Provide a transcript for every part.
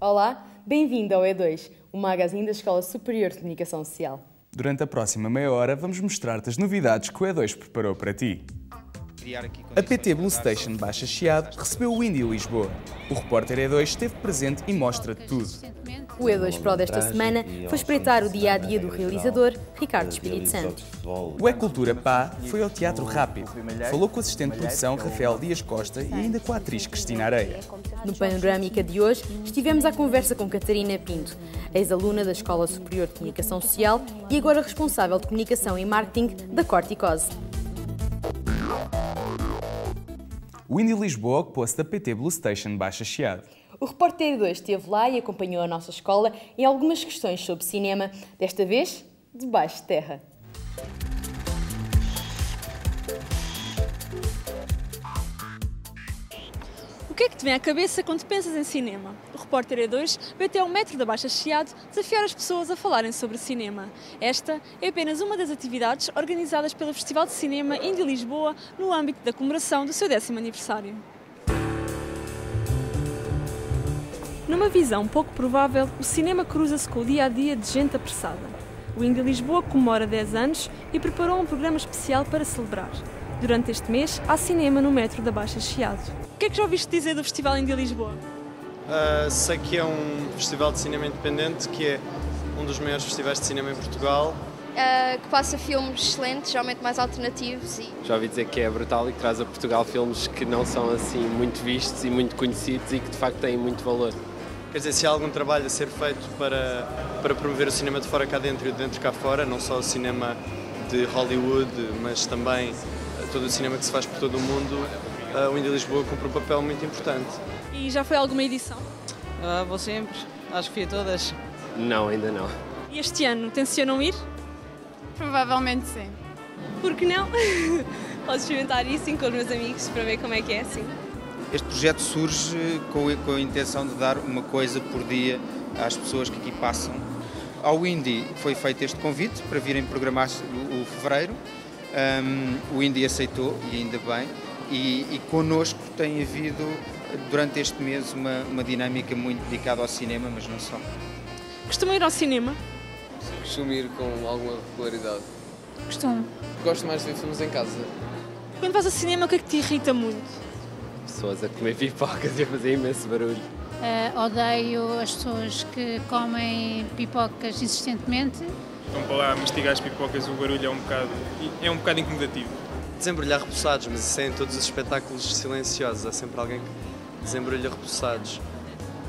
Olá, bem-vindo ao E2, o magazine da Escola Superior de Comunicação Social. Durante a próxima meia hora vamos mostrar-te as novidades que o E2 preparou para ti. A PT Blue Station Baixa Chiado recebeu o Indie Lisboa. O repórter E2 esteve presente e mostra-te tudo. O E2 Pro desta semana foi espreitar o dia-a-dia do realizador Ricardo Espírito Santo. O E Cultura PA foi ao Teatro Rápido. Falou com o assistente de produção Rafael Dias Costa e ainda com a atriz Cristina Areia. No Panorâmica de hoje, estivemos à conversa com Catarina Pinto, ex-aluna da Escola Superior de Comunicação Social e agora responsável de Comunicação e Marketing da Corticose. O Indie Lisboa ocupou-se da PT Blue Station Baixa Chiado. O repórter E2 esteve lá e acompanhou a nossa escola em algumas questões sobre cinema, desta vez debaixo de terra. O que é que te vem à cabeça quando pensas em cinema? O repórter E2 veio até ao metro da Baixa Chiado desafiar as pessoas a falarem sobre cinema. Esta é apenas uma das atividades organizadas pelo Festival de Cinema Indie Lisboa no âmbito da comemoração do seu 10º aniversário. Numa visão pouco provável, o cinema cruza-se com o dia-a-dia de gente apressada. O Indie Lisboa comemora 10 anos e preparou um programa especial para celebrar. Durante este mês, há cinema no metro da Baixa Chiado. O que é que já ouviste dizer do Festival Indie Lisboa? Sei que é um festival de cinema independente, que é um dos maiores festivais de cinema em Portugal. Que passa filmes excelentes, geralmente mais alternativos. Já ouvi dizer que é brutal e que traz a Portugal filmes que não são assim muito vistos e muito conhecidos e que de facto têm muito valor. Quer dizer, se há algum trabalho a ser feito para promover o cinema de fora cá dentro e de dentro cá fora, não só o cinema de Hollywood, mas também todo o cinema que se faz por todo o mundo, o Indie Lisboa cumpre um papel muito importante. E já foi alguma edição? Vou sempre, acho que fui a todas. Não, ainda não. E este ano tencionam ir? Provavelmente sim. Por que não? Posso experimentar isso com os meus amigos para ver como é que é assim. Este projeto surge com a intenção de dar uma coisa por dia às pessoas que aqui passam. Ao Indie foi feito este convite para virem programar o fevereiro. O Indie aceitou, e ainda bem, e connosco tem havido durante este mês uma dinâmica muito dedicada ao cinema, mas não só. Costumam ir ao cinema? Costumo ir com alguma regularidade. Costumo. Gosto mais de ver filmes em casa. Quando vais ao cinema, o que é que te irrita muito? Pessoas a comer pipocas e a fazer imenso barulho. Odeio as pessoas que comem pipocas insistentemente. Vão para lá mastigar as pipocas, o barulho é um bocado incomodativo. Desembrulhar repousados, mas isso é em todos os espetáculos silenciosos, há sempre alguém que desembrulha repousados.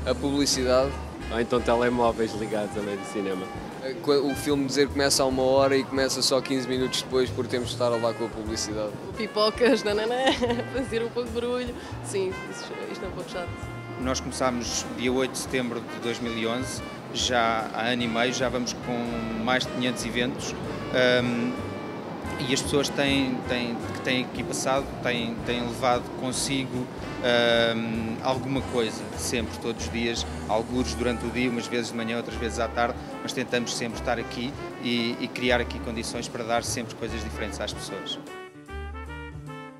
A publicidade. Ou então telemóveis ligados a meio do cinema. O filme dizer que começa a 1 hora e começa só 15 minutos depois porque temos de estar lá com a publicidade. Pipocas, nananã, fazer um pouco de barulho. Sim, isto é um pouco chato. Nós começámos dia 8 de setembro de 2011, já há ano e meio, já vamos com mais de 500 eventos e as pessoas que têm aqui passado têm levado consigo alguma coisa, sempre, todos os dias, algures durante o dia, umas vezes de manhã, outras vezes à tarde, mas tentamos sempre estar aqui e criar aqui condições para dar sempre coisas diferentes às pessoas.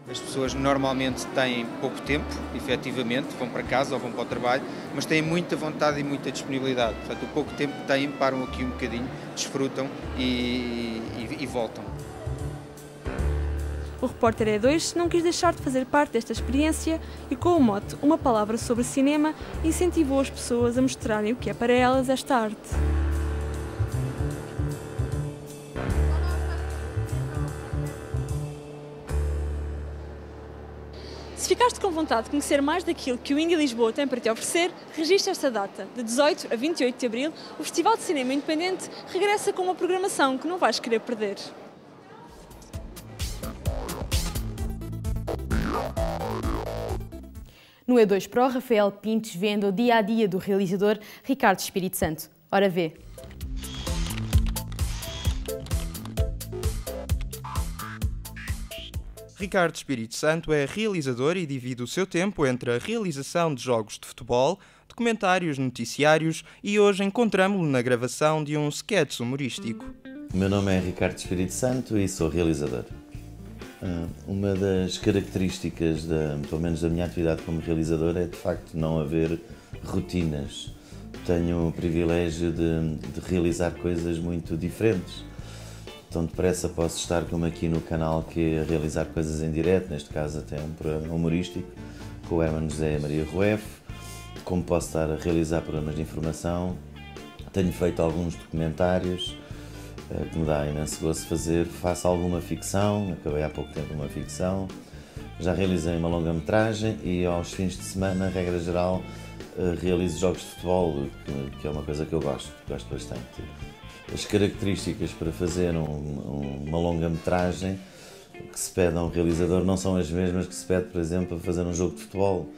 As pessoas normalmente têm pouco tempo, efetivamente, vão para casa ou vão para o trabalho, mas têm muita vontade e muita disponibilidade. Portanto, o pouco tempo que têm, param aqui um bocadinho, desfrutam e voltam. O repórter E2 não quis deixar de fazer parte desta experiência e, com o mote Uma Palavra sobre Cinema, incentivou as pessoas a mostrarem o que é para elas esta arte. Se ficaste com vontade de conhecer mais daquilo que o Indie Lisboa tem para te oferecer, registra esta data. De 18 a 28 de abril, o Festival de Cinema Independente regressa com uma programação que não vais querer perder. No E2 Pro, Rafael Pintos vendo o dia-a-dia do realizador Ricardo Espírito Santo. Ora vê. Ricardo Espírito Santo é realizador e divide o seu tempo entre a realização de jogos de futebol, documentários, noticiários e hoje encontramo-lo na gravação de um sketch humorístico. O meu nome é Ricardo Espírito Santo e sou realizador. Uma das características, pelo menos da minha atividade como realizador, é de facto não haver rotinas. tenho o privilégio de realizar coisas muito diferentes. Tão depressa posso estar como aqui no canal, que é a realizar coisas em direto, neste caso até um programa humorístico, com o Hermano José e a Maria Rueff, como posso estar a realizar programas de informação. Tenho feito alguns documentários, que me dá imenso gosto fazer. Faço alguma ficção, acabei há pouco tempo uma ficção. Já realizei uma longa-metragem e aos fins de semana, regra geral, realizo jogos de futebol, que é uma coisa que eu gosto bastante. As características para fazer uma longa-metragem que se pede a um realizador não são as mesmas que se pede, por exemplo, a fazer um jogo de futebol.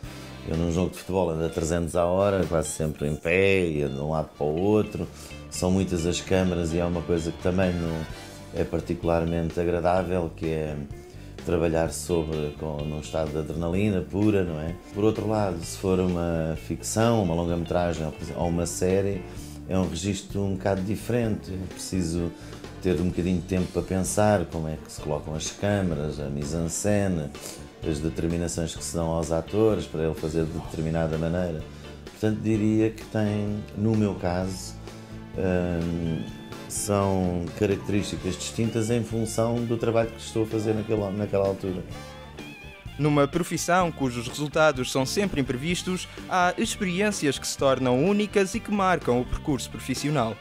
Eu num jogo de futebol ando a 300 a hora, quase sempre em pé, e de um lado para o outro. São muitas as câmaras e é uma coisa que também não é particularmente agradável, que é trabalhar num estado de adrenalina pura, não é? Por outro lado, se for uma ficção, uma longa-metragem ou uma série, é um registro um bocado diferente. É preciso ter um bocadinho de tempo para pensar como é que se colocam as câmaras, a mise-en-scène, as determinações que se dão aos atores para ele fazer de determinada maneira. Portanto, diria que tem, no meu caso, são características distintas em função do trabalho que estou a fazer naquela altura. Numa profissão cujos resultados são sempre imprevistos, há experiências que se tornam únicas e que marcam o percurso profissional.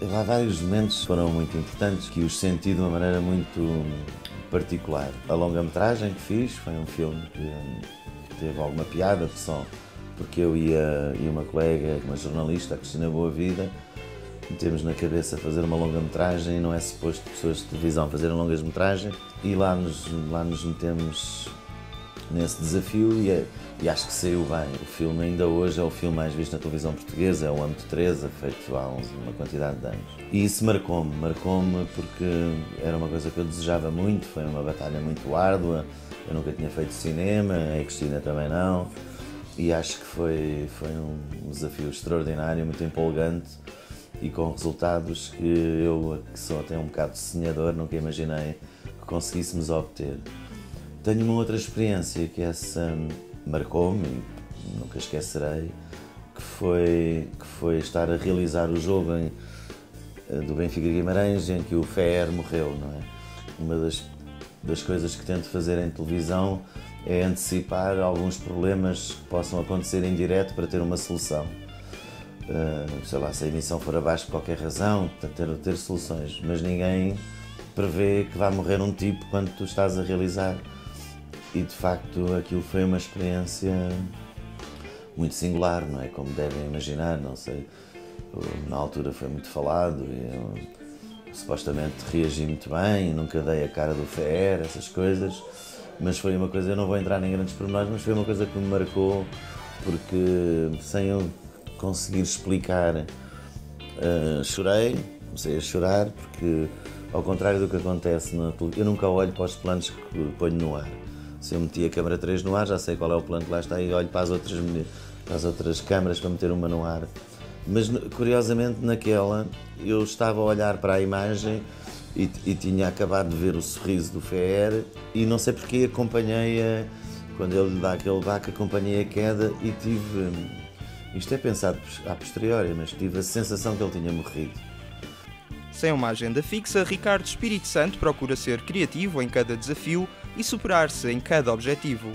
Há vários momentos que foram muito importantes, que os senti de uma maneira muito particular. A longa-metragem que fiz foi um filme que teve alguma piada, só porque eu e uma colega, uma jornalista, a Cristina Boavida, temos na cabeça fazer uma longa-metragem e não é suposto pessoas de televisão fazerem longas-metragens, e lá nos metemos nesse desafio e acho que saiu bem. O filme ainda hoje é o filme mais visto na televisão portuguesa, é o Âmbito 13, feito há uma quantidade de anos. E isso marcou-me porque era uma coisa que eu desejava muito, foi uma batalha muito árdua, eu nunca tinha feito cinema, a Cristina também não, e acho que foi um desafio extraordinário, muito empolgante, e com resultados que eu, que sou até um bocado sonhador, nunca imaginei que conseguíssemos obter. Tenho uma outra experiência que essa marcou-me e nunca esquecerei, que foi estar a realizar o jogo do Benfica Guimarães, em que o Ferrer morreu, não é? Uma das coisas que tento fazer em televisão é antecipar alguns problemas que possam acontecer em direto para ter uma solução. Sei lá, se a emissão for abaixo por qualquer razão, ter soluções, mas ninguém prevê que vai morrer um tipo quando tu estás a realizar, e de facto aquilo foi uma experiência muito singular, não é? Como devem imaginar, não sei, na altura foi muito falado e eu supostamente reagi muito bem, nunca dei a cara do Ferrer, essas coisas, mas foi uma coisa, eu não vou entrar em grandes pormenores, mas foi uma coisa que me marcou, porque sem eu conseguir explicar, chorei, comecei a chorar, porque ao contrário do que acontece na televisão, eu nunca olho para os planos que ponho no ar. Se eu meti a câmara 3 no ar, já sei qual é o plano que lá está e olho para as outras câmaras para meter uma no ar. Mas curiosamente naquela eu estava a olhar para a imagem e tinha acabado de ver o sorriso do Ferrer e não sei porque acompanhei, quando ele lhe dá aquele baque, acompanhei a queda e tive... Isto é pensado a posteriori, mas tive a sensação que ele tinha morrido. Sem uma agenda fixa, Ricardo Espírito Santo procura ser criativo em cada desafio e superar-se em cada objetivo.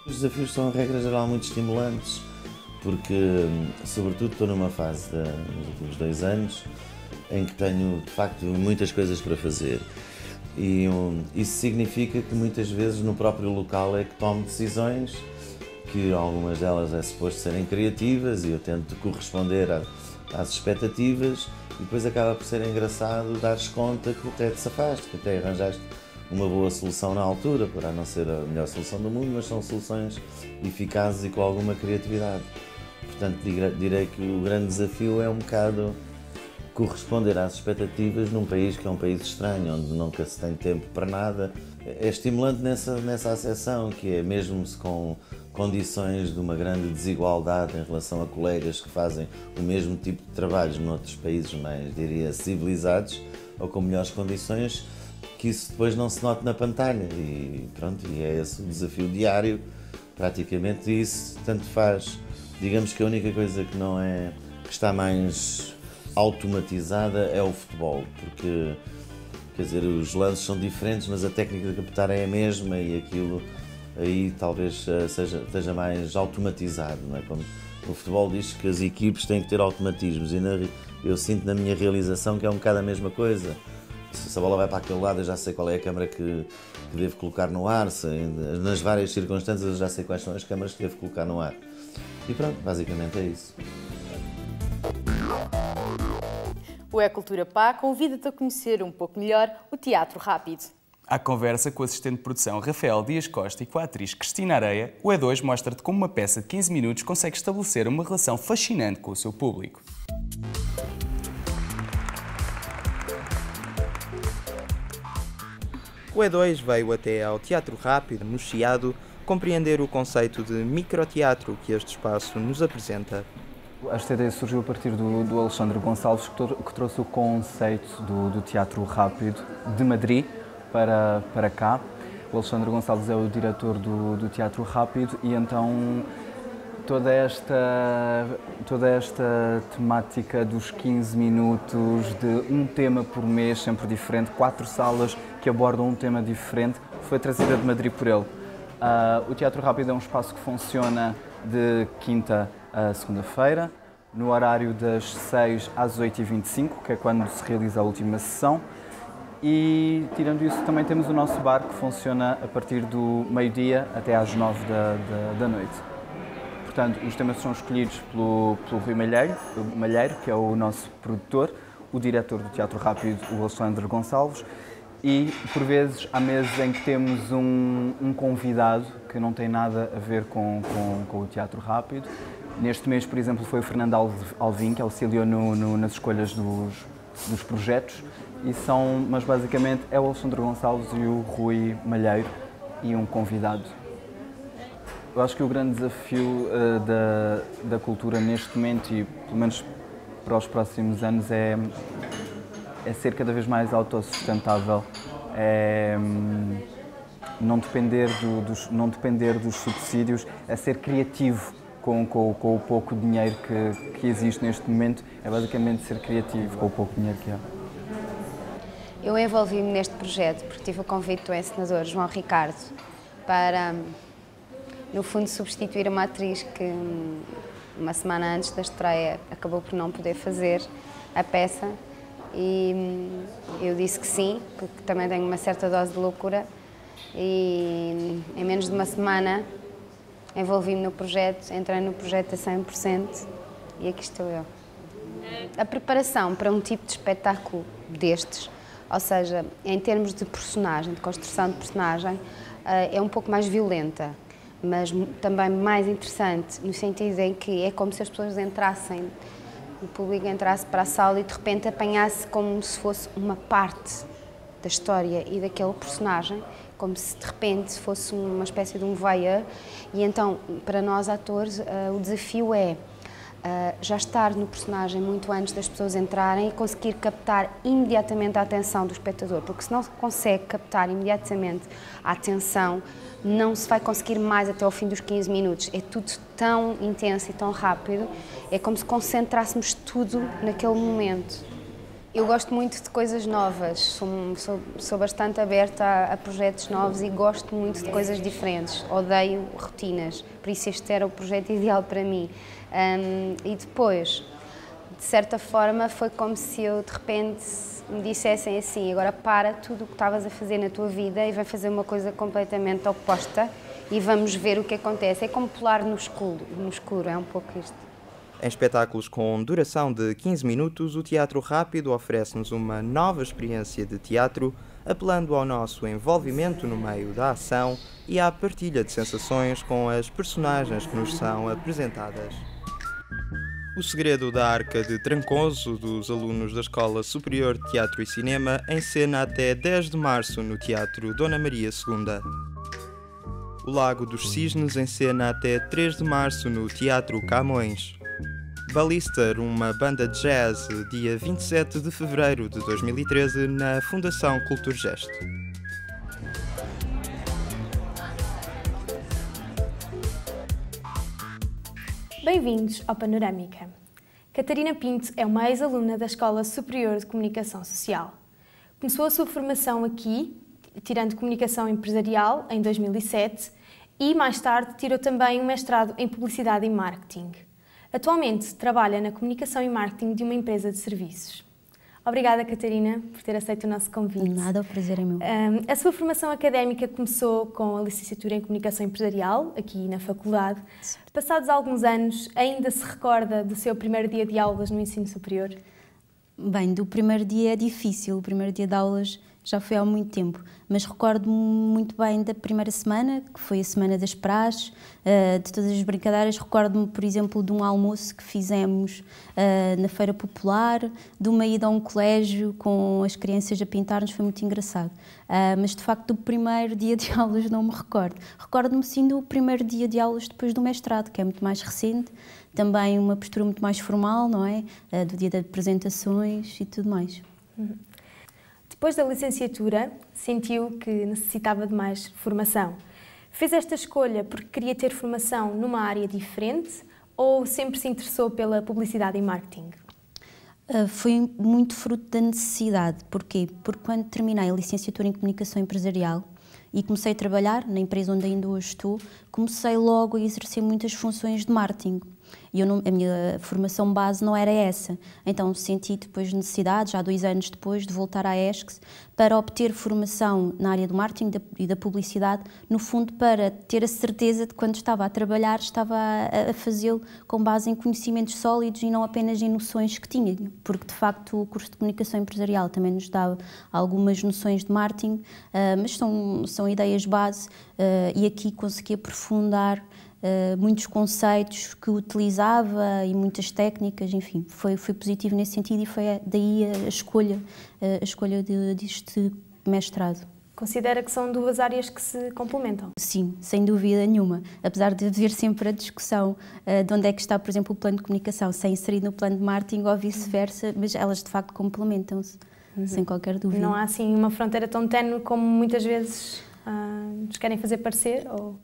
Os desafios são, a regra geral, muito estimulantes, porque, sobretudo, estou numa fase nos últimos 2 anos em que tenho, de facto, muitas coisas para fazer. E isso significa que, muitas vezes, no próprio local é que tomo decisões, que algumas delas é suposto serem criativas e eu tento corresponder às expectativas, e depois acaba por ser engraçado dares conta que até te safaste, que até arranjaste uma boa solução na altura, para não ser a melhor solução do mundo, mas são soluções eficazes e com alguma criatividade. Portanto, direi que o grande desafio é um bocado corresponder às expectativas num país que é um país estranho, onde nunca se tem tempo para nada. É estimulante nessa acessão, que é mesmo se com condições de uma grande desigualdade em relação a colegas que fazem o mesmo tipo de trabalhos noutros países mais, diria, civilizados ou com melhores condições, que isso depois não se note na pantalha. E pronto, e é esse o desafio diário, praticamente. Isso tanto faz Digamos que a única coisa que não é, que está mais automatizada é o futebol, porque, quer dizer, os lances são diferentes, mas a técnica de captar é a mesma e aquilo aí talvez esteja mais automatizado, não é? Como o futebol diz que as equipes têm que ter automatismos e eu sinto na minha realização que é um bocado a mesma coisa. Se a bola vai para aquele lado, eu já sei qual é a câmara que devo colocar no ar, nas várias circunstâncias eu já sei quais são as câmaras que devo colocar no ar. E pronto, basicamente é isso. O É Cultura Pá convida-te a conhecer um pouco melhor o Teatro Rápido. À conversa com o assistente de produção Rafael Dias Costa e com a atriz Cristina Areia, o E2 mostra-te como uma peça de 15 minutos consegue estabelecer uma relação fascinante com o seu público. O E2 veio até ao Teatro Rápido, no Chiado, compreender o conceito de microteatro que este espaço nos apresenta. Esta ideia surgiu a partir do Alexandre Gonçalves, que trouxe o conceito do Teatro Rápido de Madrid para cá. O Alexandre Gonçalves é o diretor do Teatro Rápido e então toda esta temática dos 15 minutos, de um tema por mês, sempre diferente, 4 salas que abordam um tema diferente, foi trazida de Madrid por ele. O Teatro Rápido é um espaço que funciona de quinta a segunda-feira, no horário das 6 às 8h25, que é quando se realiza a última sessão. E, tirando isso, também temos o nosso bar, que funciona a partir do meio-dia até às 9 da noite. Portanto, os temas são escolhidos pelo Rui Malheiro, que é o nosso produtor, o diretor do Teatro Rápido, o Alexandre Gonçalves, e, por vezes, há meses em que temos um convidado que não tem nada a ver com o Teatro Rápido. Neste mês, por exemplo, foi o Fernando Alvim, que auxiliou nas escolhas dos projetos, mas basicamente é o Alexandre Gonçalves e o Rui Malheiro e um convidado. Eu acho que o grande desafio da cultura neste momento e pelo menos para os próximos anos é ser cada vez mais autossustentável, não depender dos subsídios, é ser criativo com o pouco dinheiro que existe neste momento, é basicamente ser criativo com o pouco dinheiro que há. Eu envolvi-me neste projeto porque tive o convite do encenador João Ricardo para, no fundo, substituir uma atriz que, uma semana antes da estreia, acabou por não poder fazer a peça e eu disse que sim, porque também tenho uma certa dose de loucura e em menos de uma semana envolvi-me no projeto, entrei no projeto a 100% e aqui estou eu. A preparação para um tipo de espetáculo destes, ou seja, em termos de personagem, de construção de personagem, é um pouco mais violenta, mas também mais interessante, no sentido em que é como se as pessoas entrassem, o público entrasse para a sala e de repente apanhasse como se fosse uma parte da história e daquele personagem, como se de repente fosse uma espécie de um voyeur. E então, para nós atores, o desafio é já estar no personagem muito antes das pessoas entrarem e conseguir captar imediatamente a atenção do espectador, porque se não se consegue captar imediatamente a atenção, não se vai conseguir mais até ao fim dos 15 minutos. É tudo tão intenso e tão rápido, é como se concentrássemos tudo naquele momento. Eu gosto muito de coisas novas, sou bastante aberta a projetos novos e gosto muito de coisas diferentes. Odeio rotinas, por isso este era o projeto ideal para mim. E depois, de certa forma, foi como se eu de repente me dissessem assim: agora para tudo o que estavas a fazer na tua vida e vai fazer uma coisa completamente oposta e vamos ver o que acontece. É como pular no escuro, é um pouco isto. Em espetáculos com duração de 15 minutos, o Teatro Rápido oferece-nos uma nova experiência de teatro, apelando ao nosso envolvimento no meio da ação e à partilha de sensações com as personagens que nos são apresentadas. O Segredo da Arca de Trancoso, dos alunos da Escola Superior de Teatro e Cinema, encena até 10 de março no Teatro Dona Maria II. O Lago dos Cisnes encena até 3 de março no Teatro Camões. Ballister, uma banda de jazz, dia 27 de fevereiro de 2013, na Fundação Culturgest. Bem-vindos ao Panorâmica. Catarina Pinto é uma ex-aluna da Escola Superior de Comunicação Social. Começou a sua formação aqui, tirando Comunicação Empresarial, em 2007, e mais tarde tirou também um mestrado em Publicidade e Marketing. Atualmente trabalha na Comunicação e Marketing de uma empresa de serviços. Obrigada, Catarina, por ter aceito o nosso convite. Nada, o prazer é meu. A sua formação académica começou com a licenciatura em Comunicação Empresarial, aqui na faculdade. Certo. Passados alguns anos, ainda se recorda do seu primeiro dia de aulas no ensino superior? Bem, do primeiro dia é difícil, o primeiro dia de aulas já foi há muito tempo, mas recordo-me muito bem da primeira semana, que foi a semana das praxes, de todas as brincadeiras. Recordo-me, por exemplo, de um almoço que fizemos na Feira Popular, de uma ida a um colégio com as crianças a pintar-nos, foi muito engraçado. Mas, de facto, do primeiro dia de aulas não me recordo. Recordo-me, sim, do primeiro dia de aulas depois do mestrado, que é muito mais recente, também uma postura muito mais formal, não é? Do dia de apresentações e tudo mais. Depois da licenciatura, sentiu que necessitava de mais formação. Fez esta escolha porque queria ter formação numa área diferente ou sempre se interessou pela publicidade e marketing? Foi muito fruto da necessidade. Porquê? Porque quando terminei a licenciatura em Comunicação Empresarial e comecei a trabalhar na empresa onde ainda hoje estou, comecei logo a exercer muitas funções de marketing. E a minha formação base não era essa. Então senti depois necessidade, já 2 anos depois, de voltar à ESCS para obter formação na área do marketing e da publicidade, no fundo para ter a certeza de que quando estava a trabalhar estava a fazê-lo com base em conhecimentos sólidos e não apenas em noções que tinha. Porque de facto o curso de Comunicação Empresarial também nos dá algumas noções de marketing, mas são ideias base e aqui consegui aprofundar muitos conceitos que utilizava e muitas técnicas, enfim, foi positivo nesse sentido e foi daí a escolha deste mestrado. Considera que são 2 áreas que se complementam? Sim, sem dúvida nenhuma. Apesar de haver sempre a discussão de onde é que está, por exemplo, o plano de comunicação, se é inserido no plano de marketing ou vice-versa, mas elas de facto complementam-se, sem qualquer dúvida. Não há assim uma fronteira tão ténue como muitas vezes nos querem fazer parecer? Ou...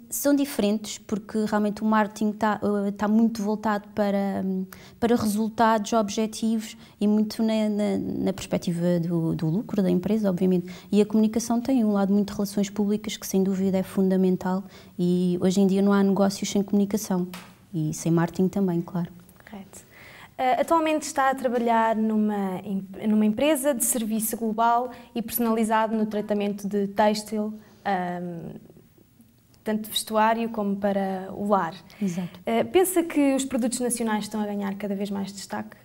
São diferentes porque realmente o marketing está muito voltado para resultados, objetivos e muito na perspectiva do lucro da empresa, obviamente. E a comunicação tem um lado muito de relações públicas que sem dúvida é fundamental e hoje em dia não há negócios sem comunicação e sem marketing também, claro. Correto. Atualmente está a trabalhar numa empresa de serviço global e personalizado no tratamento de têxtil, tanto vestuário como para o lar. Exato. Pensa que os produtos nacionais estão a ganhar cada vez mais destaque?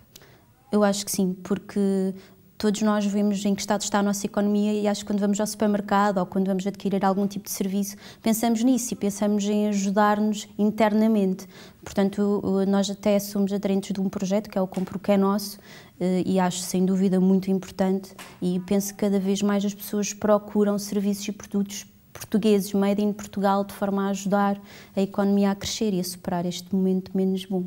Eu acho que sim, porque todos nós vemos em que estado está a nossa economia e acho que quando vamos ao supermercado ou quando vamos adquirir algum tipo de serviço, pensamos nisso e pensamos em ajudar-nos internamente. Portanto, nós até somos aderentes de um projeto que é o Compro o que é Nosso e acho sem dúvida muito importante e penso que cada vez mais as pessoas procuram serviços e produtos portugueses, made in Portugal, de forma a ajudar a economia a crescer e a superar este momento menos bom.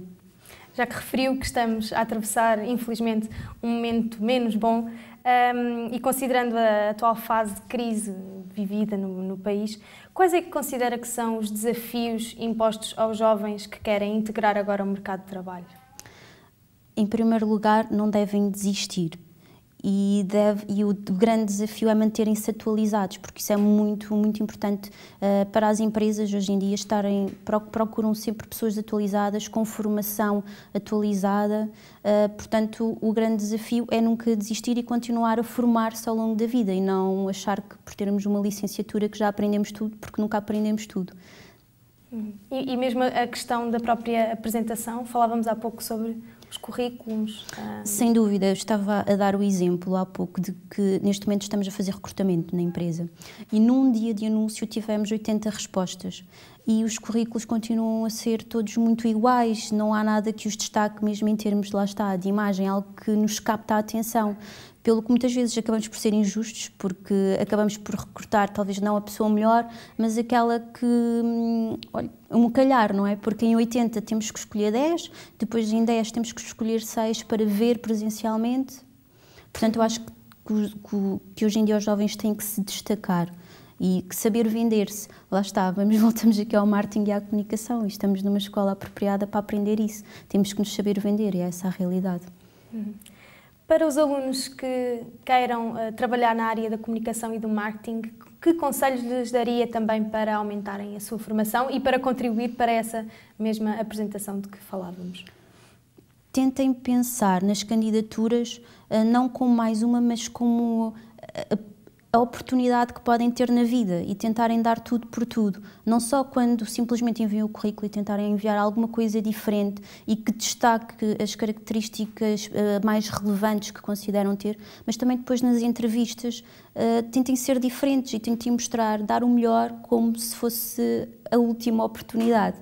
Já que referiu que estamos a atravessar, infelizmente, um momento menos bom e considerando a atual fase de crise vivida no país, quais é que considera que são os desafios impostos aos jovens que querem integrar agora o mercado de trabalho? Em primeiro lugar, não devem desistir. E o grande desafio é manterem-se atualizados, porque isso é muito, muito importante para as empresas hoje em dia procuram sempre pessoas atualizadas, com formação atualizada, portanto o grande desafio é nunca desistir e continuar a formar-se ao longo da vida e não achar que por termos uma licenciatura que já aprendemos tudo, porque nunca aprendemos tudo. E mesmo a questão da própria apresentação, falávamos há pouco sobre os currículos. Sem dúvida, eu estava a dar o exemplo há pouco de que neste momento estamos a fazer recrutamento na empresa e num dia de anúncio tivemos 80 respostas e os currículos continuam a ser todos muito iguais, não há nada que os destaque mesmo em termos, lá está, de imagem, algo que nos capta a atenção. Pelo que muitas vezes acabamos por ser injustos, porque acabamos por recrutar talvez não a pessoa melhor, mas aquela que, olha, um calhar, não é? Porque em 80 temos que escolher 10, depois em 10 temos que escolher 6 para ver presencialmente. Portanto, eu acho que hoje em dia os jovens têm que se destacar E que saber vender-se, lá está, voltamos aqui ao marketing e à comunicação, e estamos numa escola apropriada para aprender isso. Temos que nos saber vender, e é essa a realidade. Para os alunos que queiram trabalhar na área da comunicação e do marketing, que conselhos lhes daria também para aumentarem a sua formação e para contribuir para essa mesma apresentação de que falávamos? Tentem pensar nas candidaturas não como mais uma, mas como a oportunidade que podem ter na vida e tentarem dar tudo por tudo. Não só quando simplesmente enviam o currículo e tentarem enviar alguma coisa diferente e que destaque as características mais relevantes que consideram ter, mas também depois nas entrevistas tentem ser diferentes e tentem mostrar, dar o melhor como se fosse a última oportunidade.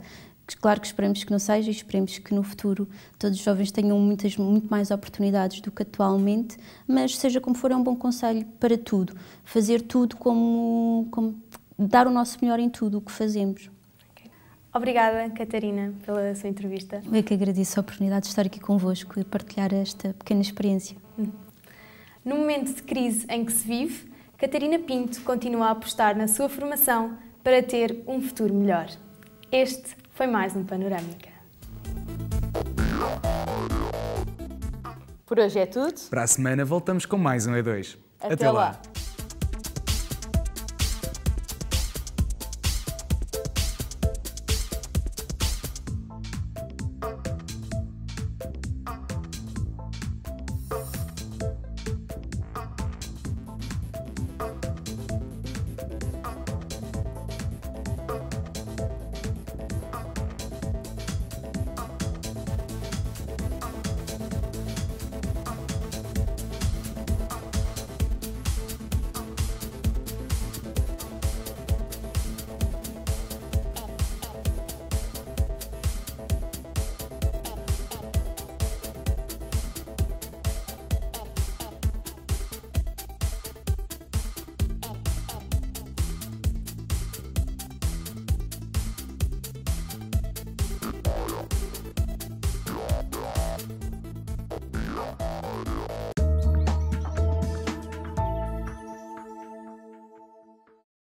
Claro que esperamos que não seja e esperemos que no futuro todos os jovens tenham muito mais oportunidades do que atualmente, mas seja como for, é um bom conselho para tudo. Fazer tudo como dar o nosso melhor em tudo o que fazemos. Obrigada, Catarina, pela sua entrevista. Eu é que agradeço a oportunidade de estar aqui convosco e partilhar esta pequena experiência. No momento de crise em que se vive, Catarina Pinto continua a apostar na sua formação para ter um futuro melhor. Este foi mais um Panorâmica. Por hoje é tudo. Para a semana voltamos com mais um E2. Até lá.